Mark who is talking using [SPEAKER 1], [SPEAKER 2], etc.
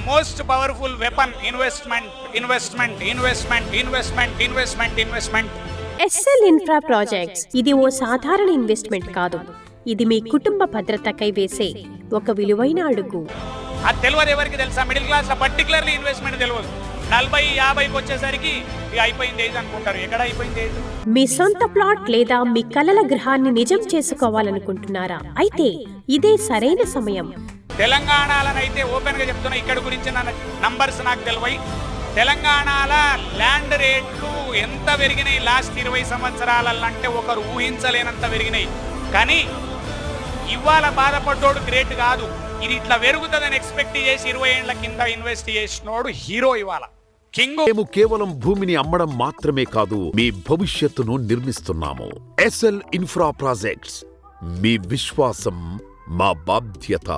[SPEAKER 1] Most powerful weapon. Investment.
[SPEAKER 2] SL infra projects ఇది ఓ సాధారణ ఇన్వెస్ట్మెంట్ కాదు. ఇది మీ కుటుంబ భద్రతకై వేసే ఒక విలువైన అడుగు.
[SPEAKER 1] అది తెలియదు ఎవరికి తెలుసా? మిడిల్ క్లాస్ లో పర్టికులర్లీ ఇన్వెస్ట్మెంట్ తెలియదు. 40-50కి వచ్చేసరికి అయిపోయింది ఏజ్ అనుకుంటారు. ఎక్కడ అయిపోయింది ఏజ్?
[SPEAKER 2] మీ సొంత ప్లాట్ లేదా మీ కలల గృహాన్ని నిజం చేసుకోవాలనుకుంటున్నారా? అయితే ఇదే సరైన సమయం.
[SPEAKER 1] తెలంగాణలోనైతే ఓపెన్ గా చెప్తున్నా, ఇక్కడ గురించి నంబర్స్ నాకు తెలివై. తెలంగాణలో ల్యాండ్ రేట్లు ఎంత పెరిగినాయి లాస్ట్ 20 సంవత్సరాలలో అంటే ఒకరు ఊహించలేనంత పెరిగినాయి. కానీ ఇవాళ బాధపడ్డోడు గ్రేట్ కాదు. ఇది ఇట్లా పెరుగుతుందని ఎక్స్పెక్ట్ చేసి 20 ఏళ్ల కింద ఇన్వెస్ట్ చేసినోడు హీరో. ఇవాళ కింగ్.
[SPEAKER 3] మేము కేవలం భూమిని అమ్మడం మాత్రమే కాదు, మీ భవిష్యత్తును నిర్మిస్తున్నాము. ఎస్ఎల్ ఇన్ఫ్రా ప్రాజెక్ట్స్, మీ విశ్వాసం మా బాధ్యత.